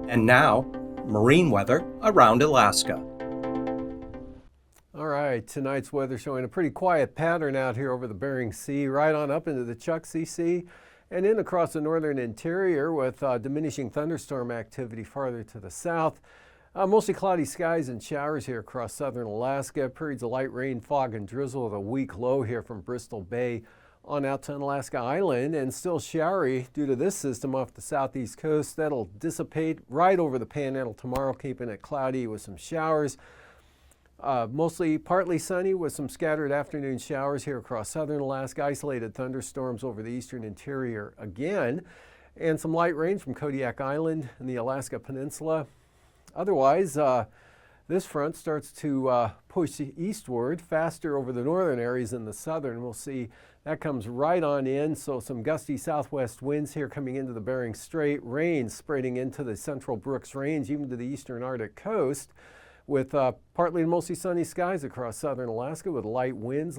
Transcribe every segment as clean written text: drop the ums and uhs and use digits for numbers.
And now, marine weather around Alaska. All right, tonight's weather showing a pretty quiet pattern out here over the Bering Sea, right on up into the Chukchi Sea, and in across the northern interior with diminishing thunderstorm activity farther to the south. Mostly cloudy skies and showers here across southern Alaska. Periods of light rain, fog, and drizzle with a weak low here from Bristol Bay on out to Alaska Island, and still showery due to this system off the southeast coast. That'll dissipate right over the Panhandle tomorrow, keeping it cloudy with some showers. Mostly partly sunny with some scattered afternoon showers here across southern Alaska. Isolated thunderstorms over the eastern interior again, and some light rain from Kodiak Island and the Alaska Peninsula. Otherwise, this front starts to push eastward faster over the northern areas than the southern. We'll see that comes right on in, so some gusty southwest winds here coming into the Bering Strait, rain spreading into the central Brooks Range, even to the eastern Arctic coast, with partly to mostly sunny skies across southern Alaska with light winds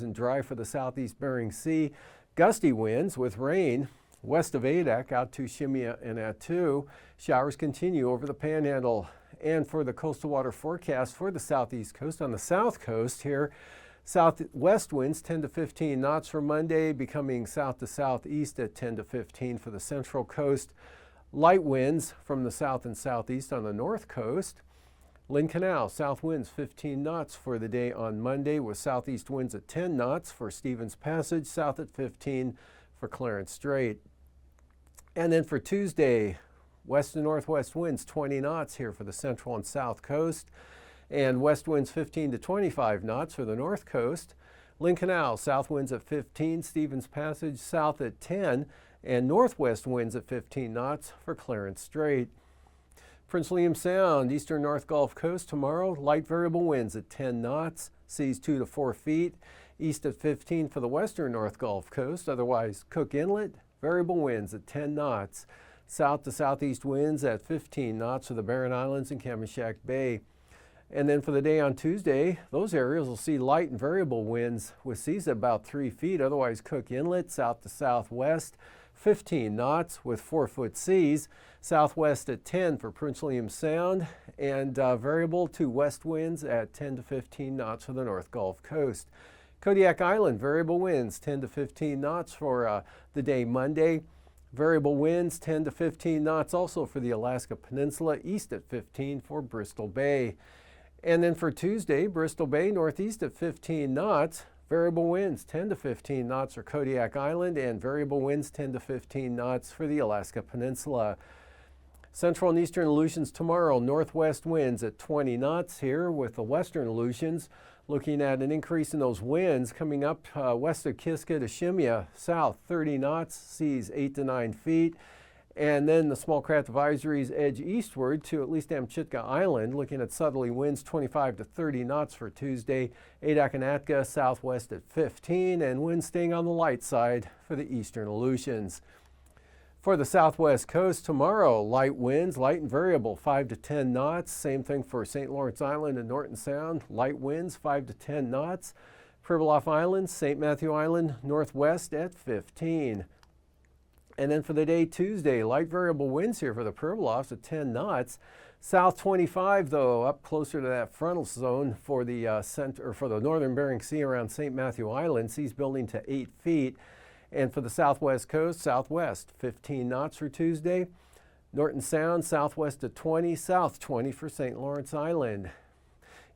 and dry for the southeast Bering Sea. Gusty winds with rain west of Adak out to Shemya and Attu. Showers continue over the Panhandle. And for the coastal water forecast for the southeast coast, on the south coast here, southwest winds 10 to 15 knots for Monday, becoming south to southeast at 10 to 15 for the central coast. Light winds from the south and southeast on the north coast. Lynn Canal, south winds 15 knots for the day on Monday, with southeast winds at 10 knots for Stevens Passage, south at 15 for Clarence Strait. And then for Tuesday, west and northwest winds 20 knots here for the central and south coast, and west winds 15 to 25 knots for the north coast. Lynn Canal, south winds at 15, Stevens Passage south at 10, and northwest winds at 15 knots for Clarence Strait. Prince William Sound, eastern North Gulf Coast tomorrow, light variable winds at 10 knots, seas 2 to 4 feet, east at 15 for the western North Gulf Coast, otherwise Cook Inlet, variable winds at 10 knots. South to southeast winds at 15 knots for the Barren Islands and Kamishak Bay. And then for the day on Tuesday, those areas will see light and variable winds with seas at about 3 feet, otherwise Cook Inlet, south to southwest, 15 knots with 4-foot seas. Southwest at 10 for Prince William Sound, and variable to west winds at 10 to 15 knots for the North Gulf Coast. Kodiak Island, variable winds 10 to 15 knots for the day Monday. Variable winds 10 to 15 knots also for the Alaska Peninsula, east at 15 for Bristol Bay. And then for Tuesday, Bristol Bay, northeast at 15 knots. Variable winds 10 to 15 knots for Kodiak Island, and variable winds 10 to 15 knots for the Alaska Peninsula. Central and eastern Aleutians tomorrow, northwest winds at 20 knots here, with the western Aleutians looking at an increase in those winds coming up west of Kiska to Shemya, south 30 knots, seas 8 to 9 feet. And then the small craft advisories edge eastward to at least Amchitka Island, looking at southerly winds 25 to 30 knots for Tuesday. Adak and Atka southwest at 15, and winds staying on the light side for the eastern Aleutians. For the southwest coast tomorrow, light winds, light and variable 5 to 10 knots. Same thing for St. Lawrence Island and Norton Sound, light winds 5 to 10 knots. Pribilof Island, St. Matthew Island, northwest at 15. And then for the day Tuesday, light variable winds here for the Pribilofs at 10 knots. South 25 though, up closer to that frontal zone for the for the northern Bering Sea around St. Matthew Island, seas building to 8 feet. And for the southwest coast, southwest 15 knots for Tuesday. Norton Sound, southwest at 20, south 20 for St. Lawrence Island.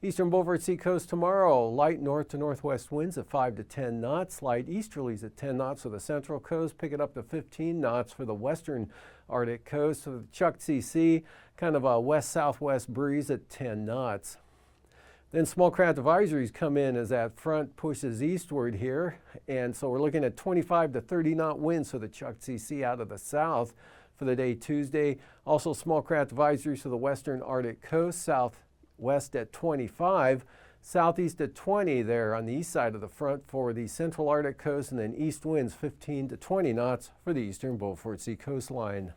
Eastern Beaufort Sea coast tomorrow, light north to northwest winds at 5 to 10 knots, light easterlies at 10 knots for the central coast, pick it up to 15 knots for the western Arctic coast. So the Chukchi Sea, kind of a west-southwest breeze at 10 knots. Then small craft advisories come in as that front pushes eastward here, and so we're looking at 25 to 30 knot winds for the Chukchi Sea out of the south for the day Tuesday. Also small craft advisories for the western Arctic coast, southwest at 25, southeast at 20 there on the east side of the front for the central Arctic coast, and then east winds 15 to 20 knots for the eastern Beaufort Sea coastline.